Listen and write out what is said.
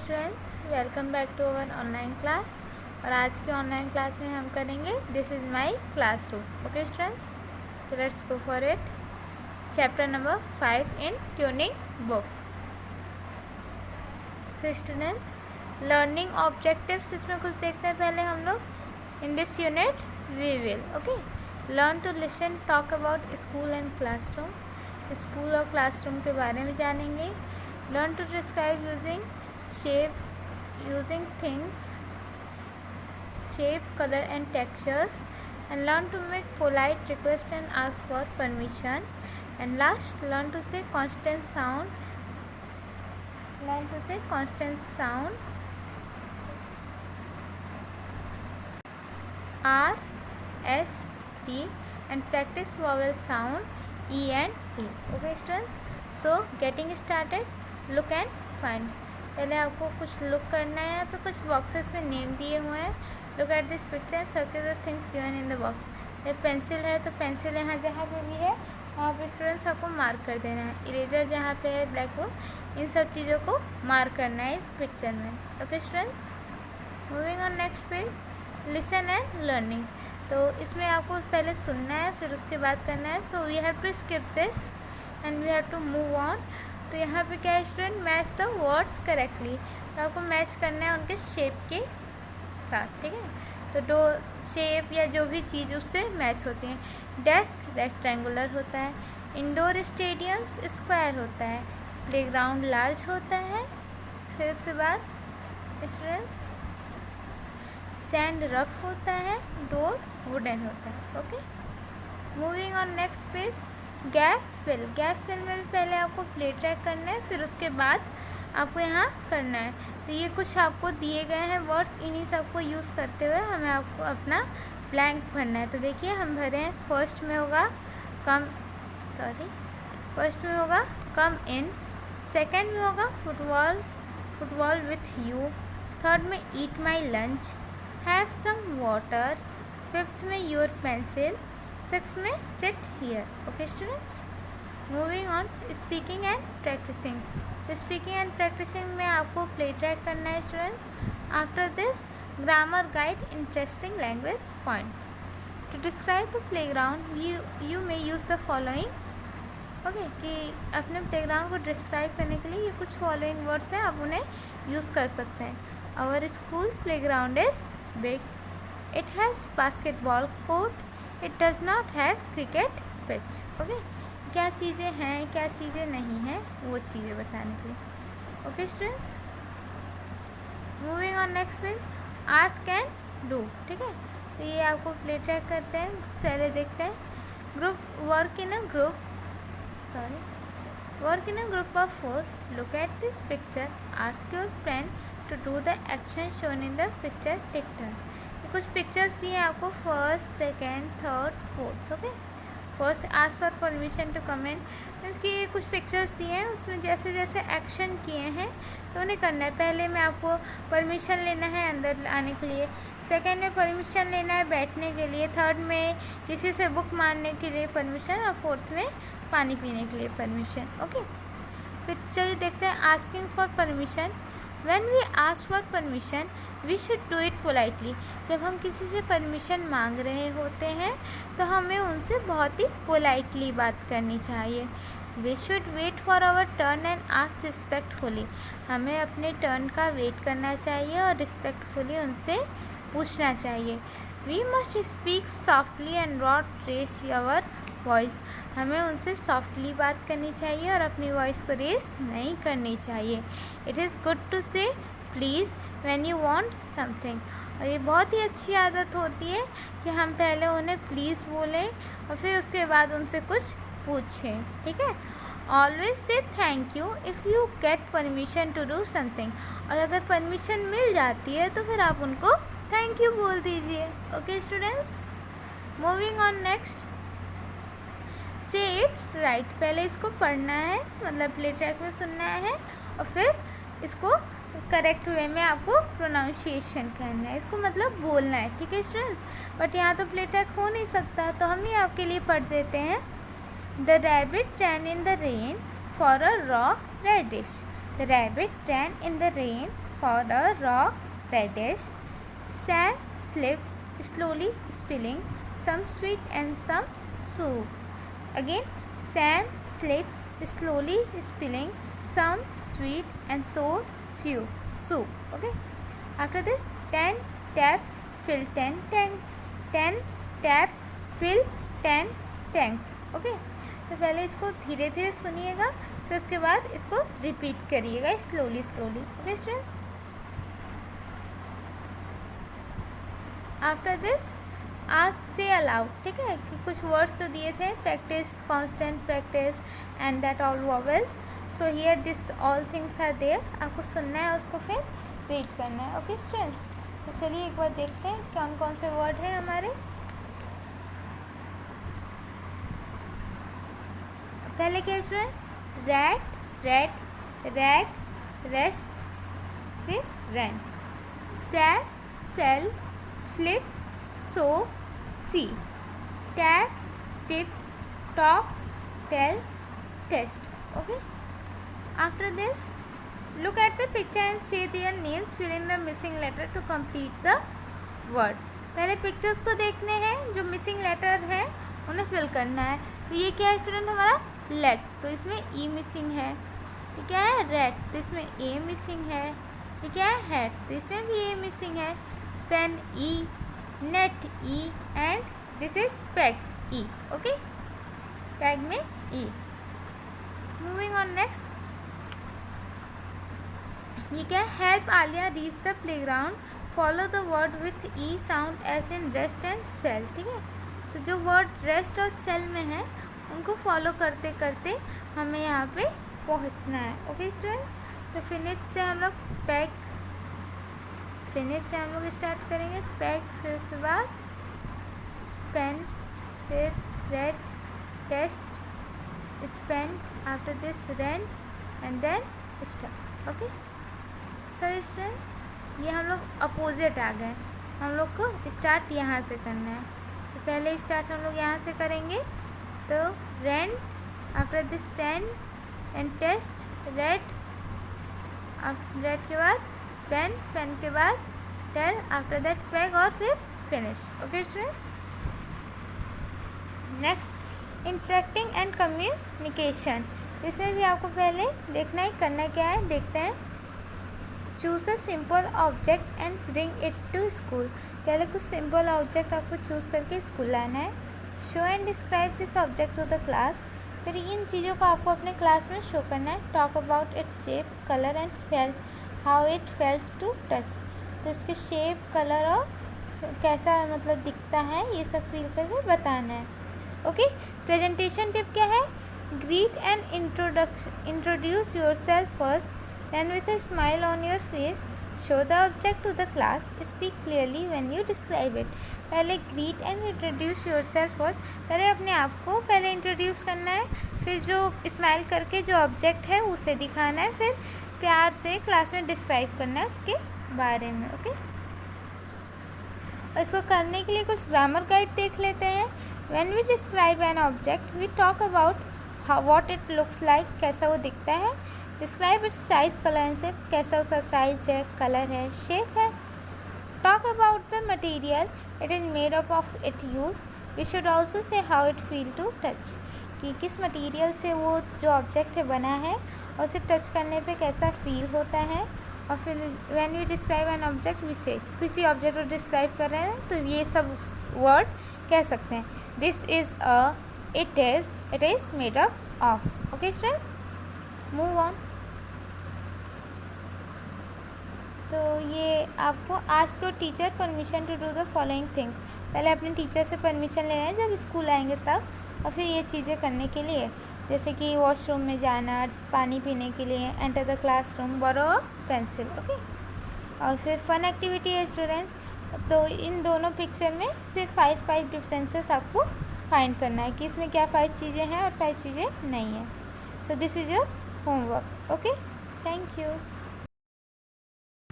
Students, welcome back to our online class. और आज की ऑनलाइन क्लास में हम करेंगे this is my classroom. Okay students, so let's go for it. Chapter number 5 in tuning book. So students, learning objectives इसमें कुछ देखते हैं पहले हम लोग। In this unit we will learn to listen, talk about school and classroom. School और classroom के बारे में जानेंगे। Learn to describe using things, shape, color and textures, and learn to make polite request and ask for permission. And last, learn to say constant sound. R, S, T, and practice vowel sound E and E. Okay students, so getting started. Look and find. पहले आपको कुछ look करना है। यहाँ पे कुछ boxes में name दिए हुए हैं। Look at this picture and circle the things given in the box. ये पेंसिल है तो पेंसिल यहाँ जहाँ पे भी है वहाँ पे स्टूडेंट्स आपको मार्क कर देना है। इरेजर जहाँ पे है, ब्लैक बोर्ड, इन सब चीज़ों को मार्क करना है इस पिक्चर में। Okay students, moving on next page, listen and learning. तो इसमें आपको पहले सुनना है, फिर उसके बाद करना है। So we have to skip this and we have to move on. तो यहाँ पे क्या है student, match the words correctly. तो आपको मैच करना है उनके शेप के साथ, ठीक है। तो दो शेप या जो भी चीज़ उससे मैच होती हैं। डेस्क रेक्टेंगुलर होता है, इंडोर स्टेडियम्स स्क्वायर होता है, प्लेग्राउंड लार्ज होता है। फिर उसके बाद स्टूडेंट्स सैंड रफ होता है, डोर वुडन होता है। Okay, moving on next page, gap fill. Gap fill में भी पहले आपको प्ले ट्रैक करना है, फिर उसके बाद आपको यहाँ करना है। तो ये कुछ आपको दिए गए हैं वर्ड्स, इन्हीं सबको यूज़ करते हुए हमें आपको अपना ब्लैंक भरना है। तो देखिए हम भरे हैं। फर्स्ट में होगा कम इन, सेकंड में होगा फुटबॉल विथ यू, थर्ड में eat my lunch, have some water, fifth में योर पेंसिल, सिक्स में sit here. Okay students, moving on, speaking and practising. तो स्पीकिंग एंड प्रैक्टिसिंग में आपको प्ले ट्रैक करना है students. After this grammar guide, interesting language point. To describe the playground you may use the following. Okay, कि अपने playground को describe करने के लिए ये कुछ फॉलोइंग वर्ड्स हैं, आप उन्हें यूज़ कर सकते हैं। Our school playground is big, it has basketball court, it does not have cricket pitch. Okay, क्या चीज़ें हैं क्या चीज़ें नहीं हैं वो चीज़ें बताने के लिए। Okay students, moving on next page, ask and do. ठीक है, तो ये आपको प्ले ट्रैक करते हैं। चलिए देखते हैं। Work in a group of 4, look at this picture, ask your friend to do the action shown in the picture, take turn. कुछ पिक्चर्स दिए हैं आपको, first, second, third, fourth. Okay, first ask for permission to comment, means कि ये कुछ pictures दिए हैं, उसमें जैसे जैसे एक्शन किए हैं तो उन्हें करना है। पहले में आपको परमिशन लेना है अंदर आने के लिए, सेकेंड में परमिशन लेना है बैठने के लिए, थर्ड में किसी से बुक मांगने के लिए परमिशन, और फोर्थ में पानी पीने के लिए परमिशन। ओके, फिर चलिए देखते हैं asking for permission. When we ask for permission we should do it politely. जब हम किसी से परमिशन मांग रहे होते हैं तो हमें उनसे बहुत ही पोलाइटली बात करनी चाहिए। We should wait for our turn and ask respectfully. हमें अपने टर्न का वेट करना चाहिए और रिस्पेक्टफुली उनसे पूछना चाहिए। We must speak softly and not raise our voice. हमें उनसे सॉफ्टली बात करनी चाहिए और अपनी वॉइस को रेज नहीं करनी चाहिए। इट इज़ गुड टू से please when you want something. और ये बहुत ही अच्छी आदत होती है कि हम पहले उन्हें प्लीज़ बोलें और फिर उसके बाद उनसे कुछ पूछें। ठीक है, always say thank you if you get permission to do something. और अगर परमिशन मिल जाती है तो फिर आप उनको थैंक यू बोल दीजिए। Okay students, moving on next, से इट राइट। पहले इसको पढ़ना है, मतलब प्ले ट्रैक में सुनना है और फिर इसको करेक्ट वे में आपको प्रोनाउंसिएशन करना है, इसको मतलब बोलना है। ठीक है स्टूडेंट्स, बट यहाँ तो प्ले ट्रैक हो नहीं सकता तो हम ही आपके लिए पढ़ देते हैं। The rabbit ran in the rain for a raw radish. The rabbit ran in the rain for a raw radish. Sam slipped, slowly spilling some sweet and some soup. Again, Sam slipped, slowly spilling some sweet and so soup. Okay. After this, 10 tap fill 10 tanks. 10 tap fill 10 tanks. Okay. तो पहले इसको धीरे धीरे सुनिएगा, फिर उसके बाद इसको रिपीट करिएगा slowly slowly. Okay students. After this आज से अलाउड. ठीक है, कि कुछ वर्ड्स तो दिए थे, practice, constant practice and that all vowels. So here this all things are there. आपको सुनना है, उसको फिर रीड करना है. Okay students. तो चलिए एक बार देखते हैं कौन कौन से वर्ड हैं हमारे. पहले क्या student? Rat, ret, rag, rest, फिर run. Sat, sell, slip, so, see. Tap, tip, talk, tell, test. Okay. After this look at the picture and say their names, fill in the missing letter to complete the word. पहले pictures को देखने हैं, जो missing letter है उन्हें fill करना है. तो ये क्या है स्टूडेंट? हमारा लेग, तो इसमें ई मिसिंग है. ये क्या है? रेड, तो इसमें ए मिसिंग है. ये क्या है? हेड, तो इसमें भी ए मिसिंग है. Pen E, net E and this is pack E. Okay, pack में ई. Moving on next. ये क्या है? Help Alia reach the playground, follow the word with E sound as in rest and sell. ठीक है, तो जो word rest और cell में है उनको फॉलो करते करते हमें यहाँ पे पहुँचना है. Okay student. तो फिनिश से हम लोग स्टार्ट करेंगे. पैक, फिर उसके बाद पेन, फिर red, test, spend, after this run and then start. Okay. Sir students, ये हम लोग अपोजिट आ गए. हम लोग को स्टार्ट यहाँ से करना है. तो पहले स्टार्ट हम लोग यहाँ से करेंगे. तो run, after this send and test, red, red के बाद पेन, पेन के बाद टेल, आफ्टर दैट पैक और फिर finish. Okay students. Next, interacting and communication. इसमें भी आपको पहले देखना है करना क्या है. देखते हैं. Choose a simple object and bring it to school. पहले कुछ सिंपल ऑब्जेक्ट आपको चूज़ करके स्कूल लाना है. Show and describe this object to the class. फिर इन चीज़ों को आपको अपने क्लास में शो करना है. Talk about its shape, colour and feel, how it feels to touch. तो इसके शेप, कलर और कैसा मतलब दिखता है, ये सब फील करके बताना है. ओके. प्रेजेंटेशन टिप क्या है? Greet and introduce your self first. Then with a smile on your face, show the object to the class. Speak clearly when you describe it. पहले greet and introduce yourself first. पहले अपने आप को पहले introduce करना है, फिर जो स्माइल करके जो ऑब्जेक्ट है उसे दिखाना है, फिर प्यार से क्लास में डिस्क्राइब करना है उसके बारे में. ओके. इसको करने के लिए कुछ ग्रामर गाइड देख लेते हैं. When we describe an object, we talk about what it looks like, कैसा वो दिखता है. Describe its size, colour and shape, कैसा उसका साइज है, कलर है, शेप है. Talk about the material it is made up of, it use. We should also say how it feel to touch, कि किस मटेरियल से वो जो ऑब्जेक्ट है बना है और उसे टच करने पे कैसा फील होता है. और फिर when we describe an object, we say किसी ऑब्जेक्ट को डिस्क्राइब कर रहे हैं तो ये सब वर्ड कह सकते हैं. This is a, it is made up of. Okay students. Move on. तो ये आपको ask your teacher permission to do the following things. पहले अपने टीचर से परमिशन लेना है जब स्कूल आएंगे तब, और फिर ये चीज़ें करने के लिए, जैसे कि वॉशरूम में जाना, पानी पीने के लिए, enter the classroom, borrow pencil. Okay. और फिर फन एक्टिविटी है स्टूडेंट. तो इन दोनों पिक्चर में सिर्फ 5 डिफरेंसेस आपको फाइंड करना है कि इसमें क्या 5 चीज़ें हैं और 5 चीज़ें नहीं हैं. So this is your homework. Okay. Thank you.